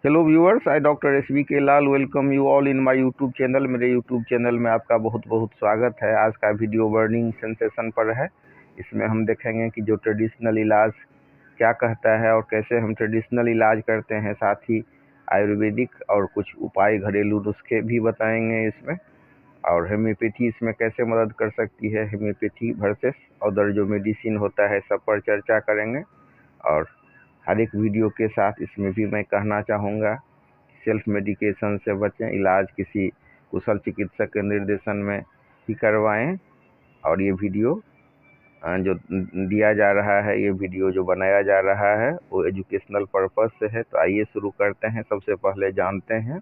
Hello viewers, I doctor SBK Lal welcome you all in my YouTube channel. मेरे YouTube channel में आपका बहुत बहुत स्वागत है। आज का वीडियो बर्निंग सेंसेशन पर है। इसमें हम देखेंगे कि जो ट्रेडिशनल इलाज क्या कहता है और कैसे हम ट्रेडिशनल इलाज करते हैं, साथ ही आयुर्वेदिक और कुछ उपाय घरेलू नुस्खे भी बताएंगे इसमें, और होम्योपैथी इसमें कैसे मदद कर सकती है। होम्योपैथी वर्सेस अदर जो मेडिसिन होता है, सब पर चर्चा करेंगे। और हर एक वीडियो के साथ इसमें भी मैं कहना चाहूँगा, सेल्फ मेडिकेशन से बचें, इलाज किसी कुशल चिकित्सक के निर्देशन में ही करवाएं। और ये वीडियो जो दिया जा रहा है, ये वीडियो जो बनाया जा रहा है वो एजुकेशनल पर्पस से है। तो आइए शुरू करते हैं। सबसे पहले जानते हैं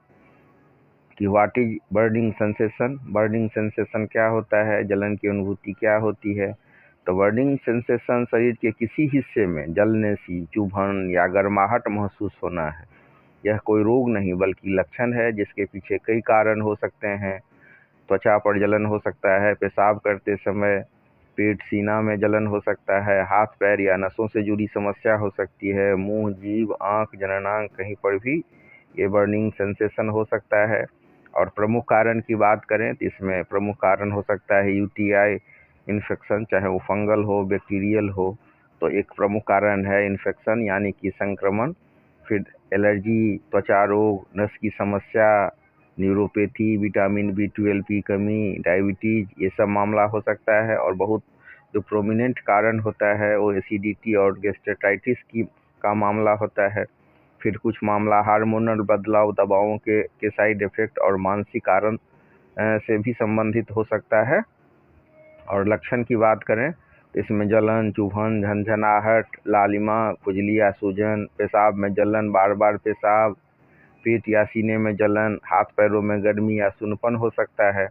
कि what is burning sensation. Burning sensation क्या होता है, जलन की अनुभूति क्या होती है। तो बर्निंग सेंसेशन शरीर के किसी हिस्से में जलने सी, चुभन या गर्माहट महसूस होना है। यह कोई रोग नहीं बल्कि लक्षण है जिसके पीछे कई कारण हो सकते हैं। त्वचा पर जलन हो सकता है, पेशाब करते समय पेट सीना में जलन हो सकता है, हाथ पैर या नसों से जुड़ी समस्या हो सकती है, मुंह जीभ आंख जननांग कहीं पर भी ये बर्निंग सेंसेशन हो सकता है। और प्रमुख कारण की बात करें तो इसमें प्रमुख कारण हो सकता है UTI इन्फेक्शन, चाहे वो फंगल हो बैक्टीरियल हो। तो एक प्रमुख कारण है इन्फेक्शन यानी कि संक्रमण। फिर एलर्जी, त्वचा रोग, नस की समस्या, न्यूरोपैथी, विटामिन B12 की कमी, डायबिटीज, ये सब मामला हो सकता है। और बहुत जो प्रोमिनेंट कारण होता है वो एसिडिटी और गैस्ट्राइटिस का मामला होता है। फिर कुछ मामला हार्मोनल बदलाव, दवाओं के साइड इफेक्ट और मानसिक कारण से भी संबंधित हो सकता है। और लक्षण की बात करें तो इसमें जलन, चुभन, झंझनाहट, लालिमा, खुजली या सूजन, पेशाब में जलन, बार बार पेशाब, पेट या सीने में जलन, हाथ पैरों में गर्मी या सूनपन हो सकता है।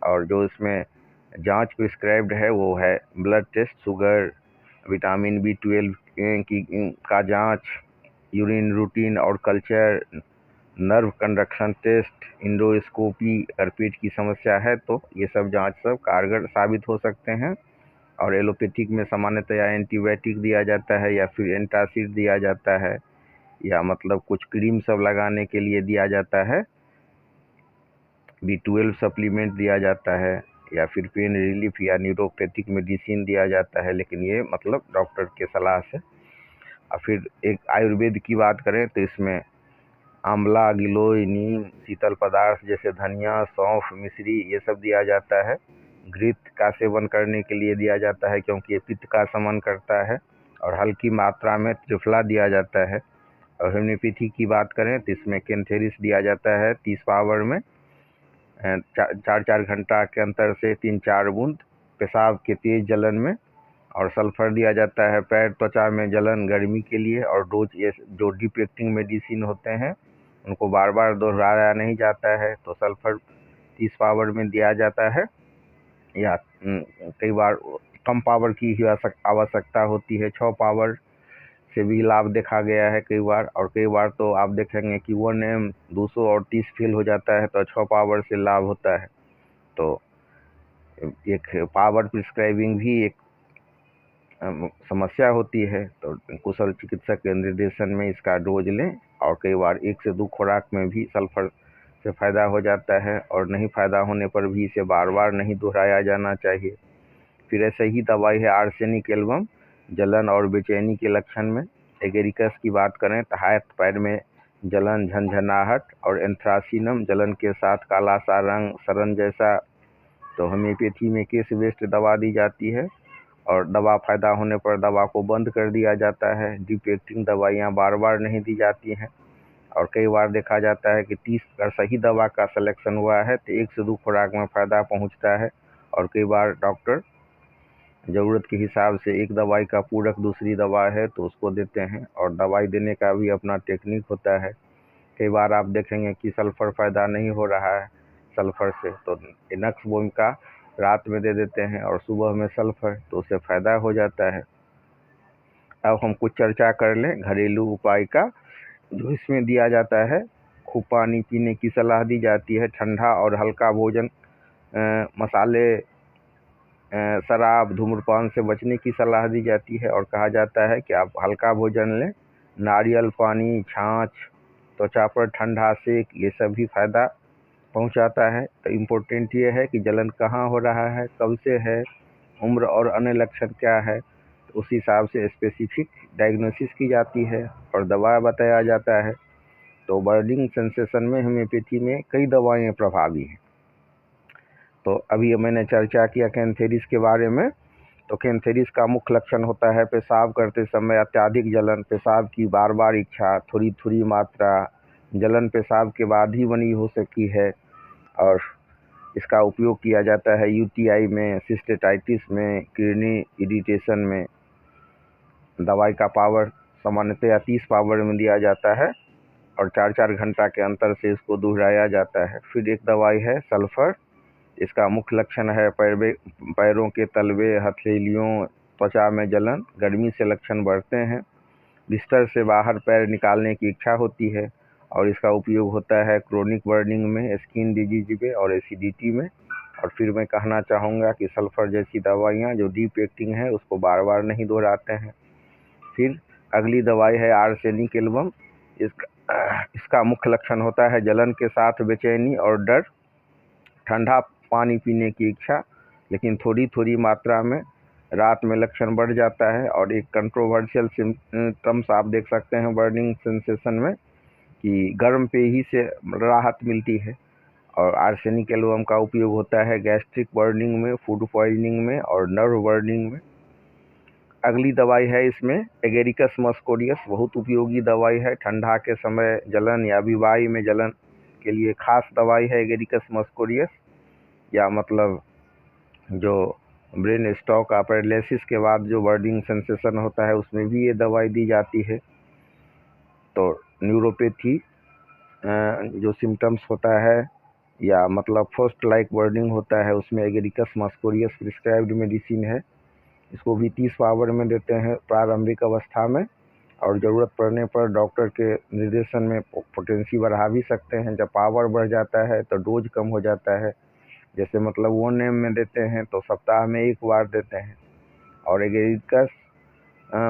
और जो इसमें जांच प्रिस्क्राइब्ड है वो है blood test, sugar, vitamin B12 का जांच, यूरिन रूटीन और culture, nerve conduction test, endoscopy. अगर पेट की समस्या है तो ये सब जांच सब कारगर साबित हो सकते हैं। और एलोपैथिक में सामान्यतया एंटीबायोटिक दिया जाता है या फिर एंटासिड दिया जाता है, या मतलब कुछ क्रीम सब लगाने के लिए दिया जाता है, B12 सप्लीमेंट दिया जाता है, या फिर पेन रिलीफ या न्यूरोपैथिक मेडिसिन दिया जाता है, लेकिन ये मतलब डॉक्टर के सलाह से। और फिर एक आयुर्वेद की बात करें तो इसमें आंवला, गिलोय, नीम, शीतल पदार्थ जैसे धनिया, सौंफ, मिश्री, ये सब दिया जाता है। घृत का सेवन करने के लिए दिया जाता है क्योंकि ये पित्त का शमन करता है। और हल्की मात्रा में त्रिफला दिया जाता है। और होम्योपैथी की बात करें तो इसमें कैंथेरिस दिया जाता है 30 पावर में, 4 घंटा के अंतर से 3-4 बूंद पेशाब के तेज जलन में। और सल्फर दिया जाता है पैर त्वचा में जलन गर्मी के लिए। और डोज, ये जो डीप एक्टिंग मेडिसिन होते हैं उनको बार बार दोहराया नहीं जाता है, तो सल्फर 30 पावर में दिया जाता है। या कई बार कम पावर की ही आवश्यकता होती है, 6 पावर से भी लाभ देखा गया है कई बार। और कई बार तो आप देखेंगे कि 1M 230 फेल हो जाता है तो 6 पावर से लाभ होता है। तो एक पावर प्रिस्क्राइबिंग भी एक समस्या होती है। तो कुशल चिकित्सक के निर्देशन में इसका डोज लें। और कई बार 1 से 2 खुराक में भी सल्फर से फ़ायदा हो जाता है, और नहीं फ़ायदा होने पर भी इसे बार बार नहीं दोहराया जाना चाहिए। फिर ऐसे ही दवाई है आर्सेनिक एल्बम, जलन और बेचैनी के लक्षण में। एगेरिकस की बात करें तो हाथ पैर में जलन, झंझनाहट, और एंथ्रासिनम जलन के साथ काला सा रंग, सरन जैसा। तो होम्योपैथी में केस बेस्ड दवा दी जाती है, और दवा फ़ायदा होने पर दवा को बंद कर दिया जाता है। डीप एक्टिंग दवाइयाँ बार बार नहीं दी जाती हैं। और कई बार देखा जाता है कि 30 अगर सही दवा का सिलेक्शन हुआ है तो 1 से 2 खुराक में फ़ायदा पहुंचता है। और कई बार डॉक्टर ज़रूरत के हिसाब से एक दवाई का पूरक दूसरी दवा है तो उसको देते हैं, और दवाई देने का भी अपना टेक्निक होता है। कई बार आप देखेंगे कि सल्फ़र फ़ायदा नहीं हो रहा है सल्फ़र से, तो इनक्सबोम का रात में दे देते हैं और सुबह में सल्फ़र, तो उससे फ़ायदा हो जाता है। अब हम कुछ चर्चा कर लें घरेलू उपाय का जो इसमें दिया जाता है। खूब पानी पीने की सलाह दी जाती है। ठंडा और हल्का भोजन, मसाले, शराब, धूम्रपान से बचने की सलाह दी जाती है। और कहा जाता है कि आप हल्का भोजन लें, नारियल पानी, छाछ, त्वचा पर ठंडा सेक ये सब भी फ़ायदा पहुंचाता है। तो इम्पोर्टेंट ये है कि जलन कहाँ हो रहा है, कब से है, उम्र और अन्य लक्षण क्या है, तो उस हिसाब से स्पेसिफिक डायग्नोसिस की जाती है और दवा बताया जाता है। तो बर्निंग सेंसेशन में होम्योपैथी में कई दवाएं प्रभावी हैं। तो अभी मैंने चर्चा किया कैंथेरिस के बारे में। तो कैंथेरिस का मुख्य लक्षण होता है पेशाब करते समय अत्याधिक जलन, पेशाब की बार बार इच्छा, थोड़ी थोड़ी मात्रा जलन पेशाब के बाद ही बनी हो सकती है और इसका उपयोग किया जाता है यूटीआई में, सिस्टेटाइटिस में, किडनी इरिटेशन में। दवाई का पावर सामान्यतया 30 पावर में दिया जाता है और 4-4 घंटा के अंतर से इसको दोहराया जाता है। फिर एक दवाई है सल्फर। इसका मुख्य लक्षण है पैरों के तलवे, हथेलियों, त्वचा में जलन, गर्मी से लक्षण बढ़ते हैं, बिस्तर से बाहर पैर निकालने की इच्छा होती है और इसका उपयोग होता है क्रोनिक बर्निंग में, स्किन डिजीज में और एसिडिटी में। और फिर मैं कहना चाहूँगा कि सल्फर जैसी दवाइयाँ जो डीप एक्टिंग है उसको बार बार नहीं दोहराते हैं। फिर अगली दवाई है आर्सेनिक एल्बम। इसका मुख्य लक्षण होता है जलन के साथ बेचैनी और डर, ठंडा पानी पीने की इच्छा, लेकिन थोड़ी थोड़ी मात्रा में, रात में लक्षण बढ़ जाता है। और एक कंट्रोवर्शियल सिम्टम्स आप देख सकते हैं बर्निंग सेंसेशन में कि गर्म पे ही से राहत मिलती है। और आर्सेनिक एल्बम का उपयोग होता है गैस्ट्रिक बर्निंग में, फूड पॉइजनिंग में और नर्व बर्निंग में। अगली दवाई है इसमें एगेरिकस मस्कोरियस, बहुत उपयोगी दवाई है ठंडा के समय जलन या बीमारी में जलन के लिए खास दवाई है एगेरिकस मस्कोरियस। या मतलब जो ब्रेन स्टॉक या पैरालिसिस के बाद जो बर्निंग सेंसेशन होता है उसमें भी ये दवाई दी जाती है। तो न्यूरोपैथी जो सिम्टम्स होता है या मतलब फर्स्ट लाइक बर्निंग होता है उसमें एगेरिकस मस्कोरियस प्रिस्क्राइब्ड मेडिसिन है। इसको भी 30 पावर में देते हैं प्रारंभिक अवस्था में और ज़रूरत पड़ने पर डॉक्टर के निर्देशन में पोटेंसी बढ़ा भी सकते हैं। जब पावर बढ़ जाता है तो डोज कम हो जाता है, जैसे मतलब 1 ml में देते हैं तो सप्ताह में 1 बार देते हैं। और एगेरिकस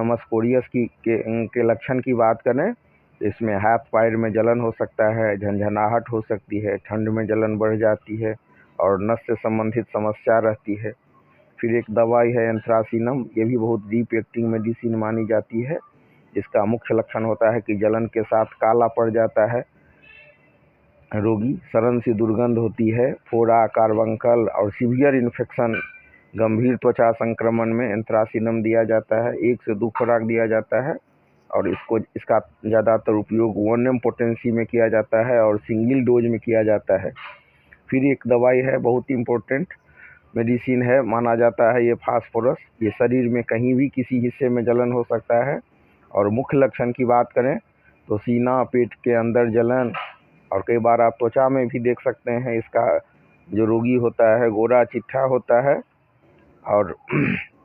मस्कोरियस के लक्षण की बात करें, इसमें हाथ पैर में जलन हो सकता है, झंझनाहट हो सकती है, ठंड में जलन बढ़ जाती है और नस से संबंधित समस्या रहती है। फिर एक दवाई है एंथ्रासिनम, ये भी बहुत डीप एक्टिंग मेडिसिन मानी जाती है। इसका मुख्य लक्षण होता है कि जलन के साथ काला पड़ जाता है रोगी, सड़न सी दुर्गंध होती है, फोड़ा, कार्बंकल और सीवियर इन्फेक्शन, गंभीर त्वचा संक्रमण में एंथ्रासिनम दिया जाता है। 1 से 2 खुराक दिया जाता है और इसका ज़्यादातर उपयोग 1 ml पोटेंसी में किया जाता है और सिंगल डोज में किया जाता है। फिर एक दवाई है बहुत इम्पोर्टेंट मेडिसिन है, माना जाता है ये फास्फोरस। ये शरीर में कहीं भी किसी हिस्से में जलन हो सकता है और मुख्य लक्षण की बात करें तो सीना, पेट के अंदर जलन और कई बार आप त्वचा में भी देख सकते हैं। इसका जो रोगी होता है गोरा चिट्ठा होता है और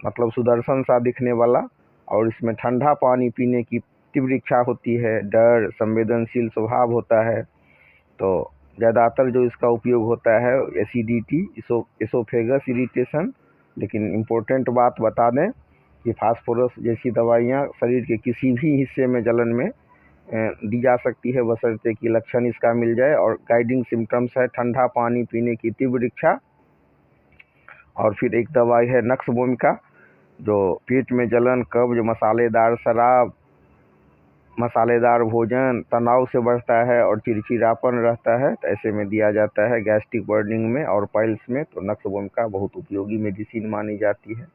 मतलब सुदर्शन सा दिखने वाला, और इसमें ठंडा पानी पीने की तीव्र इच्छा होती है, डर, संवेदनशील स्वभाव होता है। तो ज़्यादातर जो इसका उपयोग होता है एसिडिटी, इसोफेगस इरिटेशन। लेकिन इम्पोर्टेंट बात बता दें कि फास्फोरस जैसी दवाइयाँ शरीर के किसी भी हिस्से में जलन में दी जा सकती है, बशर्ते कि लक्षण इसका मिल जाए। और गाइडिंग सिम्टम्स है ठंडा पानी पीने की तीव्र इच्छा। और फिर एक दवाई है नक्स वोमिका, जो पेट में जलन, कब्ज, मसालेदार शराब, मसालेदार भोजन, तनाव से बढ़ता है और चिड़चिड़ापन रहता है, तो ऐसे में दिया जाता है गैस्ट्रिक बर्निंग में और पाइल्स में। तो नक्स वोमिका बहुत उपयोगी मेडिसिन मानी जाती है।